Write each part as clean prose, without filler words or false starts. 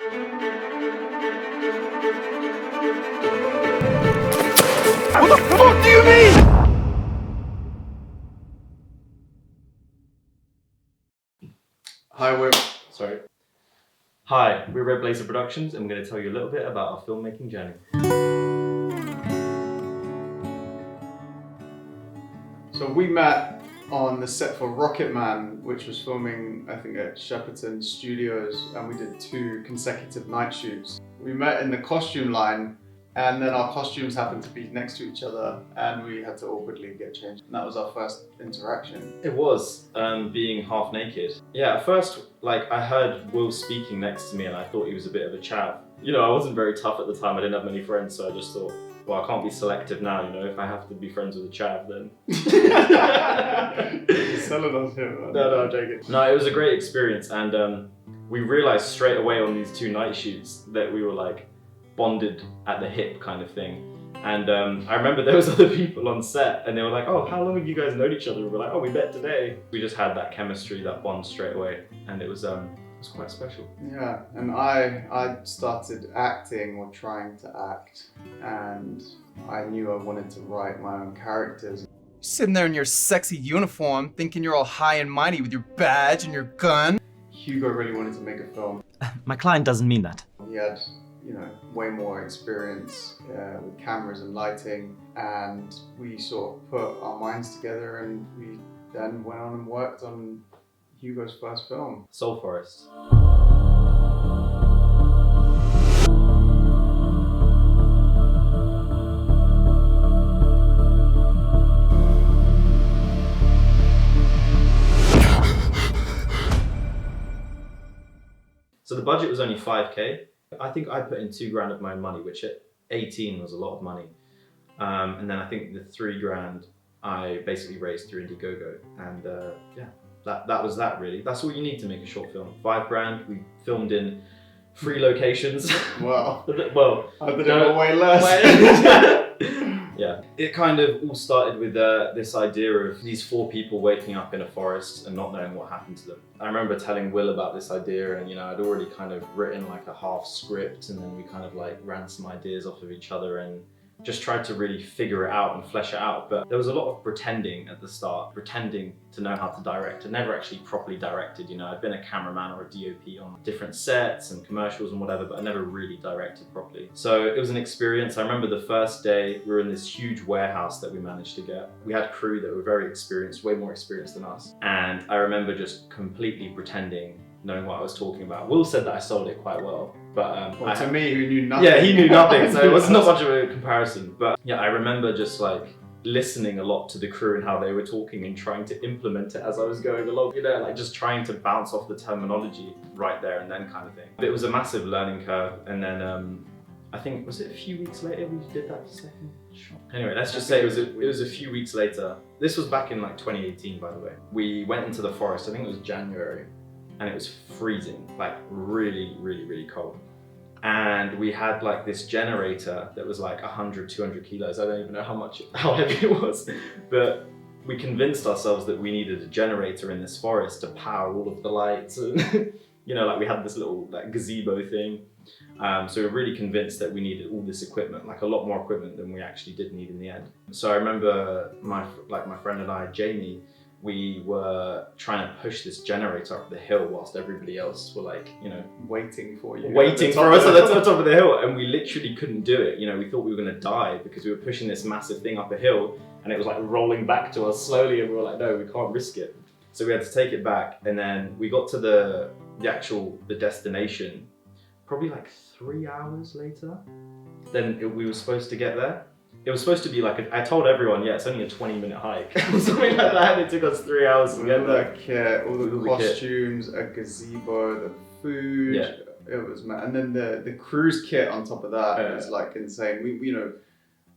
What the fuck do you mean? Hi, we're Red Blazer Productions, and we're going to tell you a little bit about our filmmaking journey. So we met on the set for Rocket Man, which was filming, I think, at Shepperton Studios, and we did 2 consecutive night shoots. We met in the costume line, and then our costumes happened to be next to each other, and we had to awkwardly get changed. And that was our first interaction. It was being half naked. Yeah, at first, I heard Will speaking next to me, and I thought he was a bit of a chav. You know, I wasn't very tough at the time. I didn't have many friends, so I just thought, well, I can't be selective now. You know, if I have to be friends with a chav, then. You're selling us here, man. No, I'm joking. No, it was a great experience, and we realized straight away on these 2 night shoots that we were bonded at the hip kind of thing. And I remember there was other people on set, and they were like, "Oh, how long have you guys known each other?" We were like, "Oh, we met today." We just had that chemistry, that bond straight away, and it was quite special. Yeah, and I started acting or trying to act, and I knew I wanted to write my own characters. Sitting there in your sexy uniform, thinking you're all high and mighty with your badge and your gun. Hugo really wanted to make a film. My client doesn't mean that. He had, way more experience with cameras and lighting, and we sort of put our minds together, and we then went on and worked on Hugo's first film. Soul Forest. So the budget was only 5k. I think I put in $2,000 of my own money, which at 18 was a lot of money. And then I think the $3,000 I basically raised through Indiegogo, and yeah, that was that really. That's all you need to make a short film. $5,000. We filmed in 3 locations. Wow. Well, I did it way less. Yeah, it kind of all started with this idea of these 4 people waking up in a forest and not knowing what happened to them. I remember telling Will about this idea, and I'd already kind of written a half script, and then we kind of ran some ideas off of each other and just tried to really figure it out and flesh it out. But there was a lot of pretending at the start, pretending to know how to direct. I never actually properly directed, I'd been a cameraman or a DOP on different sets and commercials and whatever, but I never really directed properly. So it was an experience. I remember the first day we were in this huge warehouse that we managed to get. We had crew that were very experienced, way more experienced than us. And I remember just completely pretending, knowing what I was talking about. Will said that I sold it quite well, but to me, who knew nothing. Yeah, he knew nothing, so it was not much of a comparison. But yeah, I remember just listening a lot to the crew and how they were talking and trying to implement it as I was going along. Just trying to bounce off the terminology right there and then kind of thing. But it was a massive learning curve, and then I think, was it a few weeks later we did that second shot? Anyway, let's just say it was a few weeks later. This was back in 2018, by the way. We went into the forest, I think it was January, and it was freezing, really, really, really cold. And we had this generator that was 100, 200 kilos. I don't even know how heavy it was, but we convinced ourselves that we needed a generator in this forest to power all of the lights. And we had this little gazebo thing. So we were really convinced that we needed all this equipment, a lot more equipment than we actually did need in the end. So I remember my friend and I, Jamie, we were trying to push this generator up the hill whilst everybody else were waiting for you. Waiting for us at the top of the hill, and we literally couldn't do it. We thought we were gonna die because we were pushing this massive thing up a hill, and it was rolling back to us slowly, and we were like, no, we can't risk it. So we had to take it back, and then we got to the destination probably 3 hours later than we were supposed to get there. It was supposed to be I told everyone, yeah, it's only a 20-minute hike or something like that. It took us 3 hours to get there. All the costumes, a gazebo, the food. Yeah. It was mad. And then the cruise kit on top of that was insane.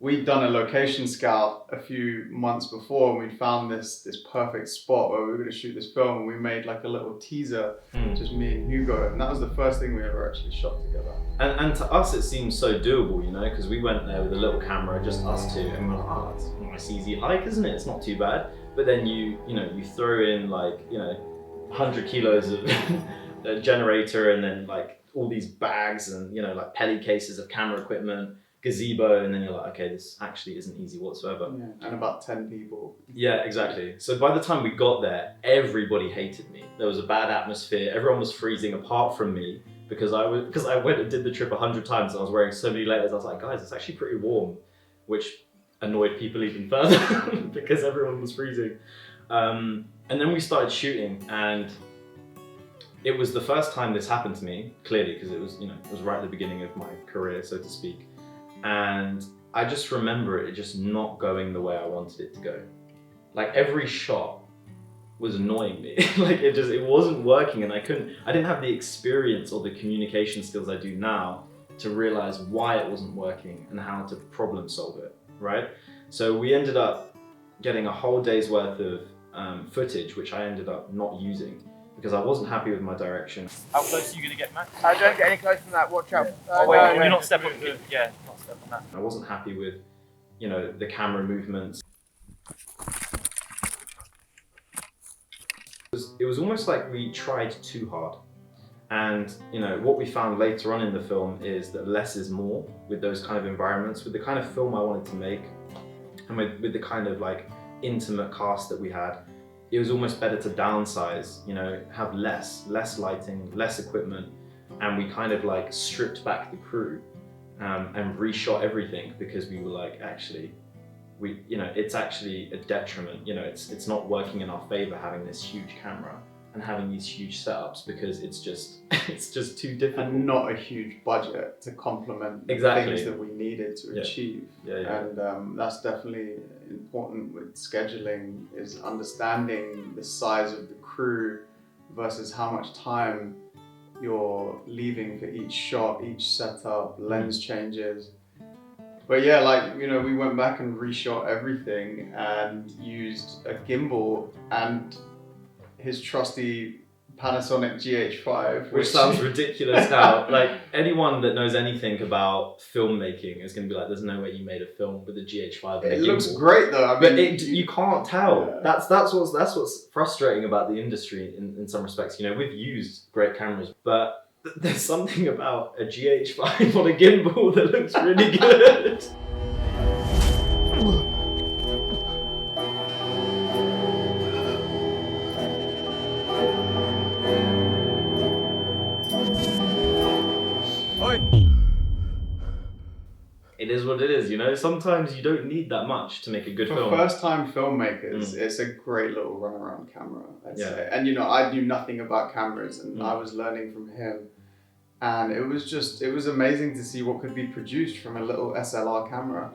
We'd done a location scout a few months before, and we'd found this perfect spot where we were going to shoot this film, and we made a little teaser, just me and Hugo, and that was the first thing we ever actually shot together. And to us it seemed so doable, because we went there with a little camera, just us 2, and we're like, oh, it's a nice easy hike, isn't it? It's not too bad. But then you throw in 100 kilos of a generator, and then all these bags and, you know, like pelly cases of camera equipment, gazebo, and then you're like, okay, this actually isn't easy whatsoever. Yeah, and about 10 people. Yeah, exactly. So by the time we got there, everybody hated me. There was a bad atmosphere. Everyone was freezing apart from me because I went and did the trip 100 times. I was wearing so many layers. I was like, guys, it's actually pretty warm, which annoyed people even further because everyone was freezing. And then we started shooting, and it was the first time this happened to me, clearly, because it was, you know, it was right at the beginning of my career, so to speak. And I just remember it just not going the way I wanted it to go. Like every shot was annoying me. Like it wasn't working, and I didn't have the experience or the communication skills I do now to realize why it wasn't working and how to problem solve it, right? So we ended up getting a whole day's worth of footage, which I ended up not using because I wasn't happy with my direction. How close are you going to get, Matt? Don't get any closer than that, watch out. Wait, you're not step on yeah, not step on that. I wasn't happy with, you know, the camera movements. It was almost like we tried too hard. And, you know, what we found later on in the film is that less is more with those kind of environments, with the kind of film I wanted to make, and with the kind of like intimate cast that we had. It was almost better to downsize, you know, have less lighting, less equipment, and we kind of like stripped back the crew and reshot everything because we were like, actually, you know, it's actually a detriment. You know, it's not working in our favor having this huge camera and having these huge setups because it's just too difficult. And not a huge budget to complement the Exactly. things that we needed to achieve. Yeah. And that's definitely important with scheduling, is understanding the size of the crew versus how much time you're leaving for each shot, each setup, lens changes. But yeah, like, you know, we went back and reshot everything and used a gimbal and his trusty Panasonic GH5, Which sounds ridiculous now. Like, anyone that knows anything about filmmaking is going to be like, there's no way you made a film with a GH5 and a it gimbal. looks great though. I mean, But you can't tell. Yeah. That's what's frustrating about the industry in some respects. You know, we've used great cameras, but there's something about a GH5 on a gimbal that looks really good. It is what it is, you know? Sometimes you don't need that much to make a good for film. first-time filmmakers, it's a great little runaround camera, I'd Yeah. say. And you know, I knew nothing about cameras, and Mm. I was learning from him. And it was amazing to see what could be produced from a little SLR camera.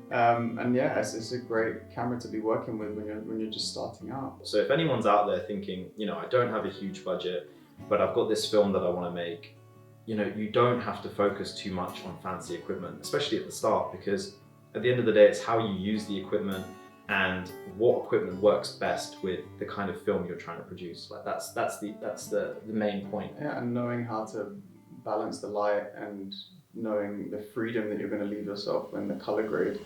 And yeah, it's a great camera to be working with when you're just starting out. So if anyone's out there thinking, you know, I don't have a huge budget, but I've got this film that I want to make, you know, you don't have to focus too much on fancy equipment, especially at the start, because at the end of the day, it's how you use the equipment and what equipment works best with the kind of film you're trying to produce. Like that's the main point. Yeah, and knowing how to balance the light and knowing the freedom that you're going to leave yourself in the color grade,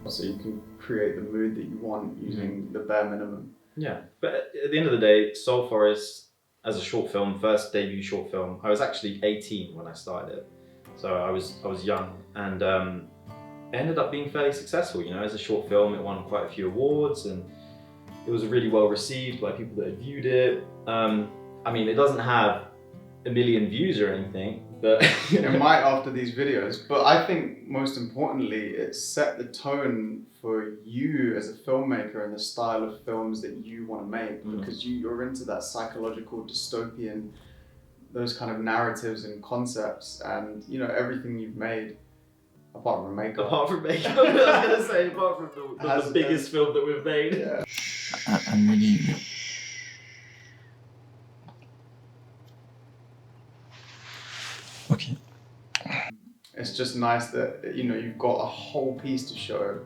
so you can create the mood that you want using the bare minimum. Yeah, but at the end of the day, Soul Forest, as a short film, first debut short film, I was actually 18 when I started it. So I was young, and it ended up being fairly successful. You know, as a short film, it won quite a few awards, and it was really well received by people that had viewed it. I mean, it doesn't have a million views or anything, but It might after these videos, but I think most importantly, it set the tone for you as a filmmaker and the style of films that you want to make, because you're into that psychological dystopian, those kind of narratives and concepts, and you know, everything you've made, apart from makeup. apart from makeup, I was gonna say, apart from the biggest film that we've made. Yeah. I'm really... Okay. It's just nice that, you know, you've got a whole piece to show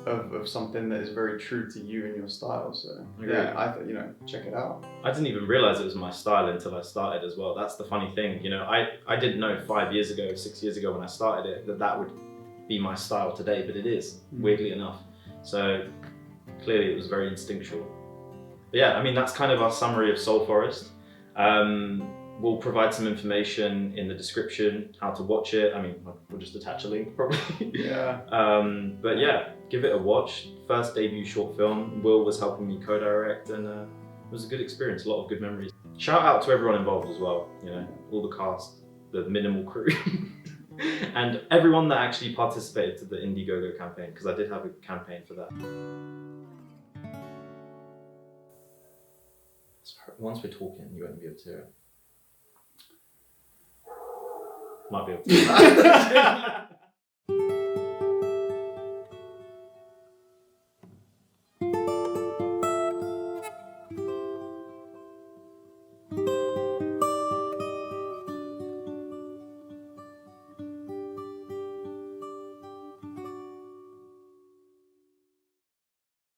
of something that is very true to you and your style. So yeah, I thought, you know, check it out. I didn't even realize it was my style until I started as well. That's the funny thing, you know, I didn't know 5 years ago, 6 years ago when I started it, that would be my style today, but it is, weirdly enough. So clearly it was very instinctual. But yeah, I mean, that's kind of our summary of Soul Forest. We'll provide some information in the description, how to watch it. I mean, we'll just attach a link probably. Yeah. But yeah, give it a watch. First debut short film. Will was helping me co-direct, and it was a good experience, a lot of good memories. Shout out to everyone involved as well, you know, all the cast, the minimal crew, and everyone that actually participated to the Indiegogo campaign, because I did have a campaign for that. Once we're talking, you won't be able to hear it. Might be able to.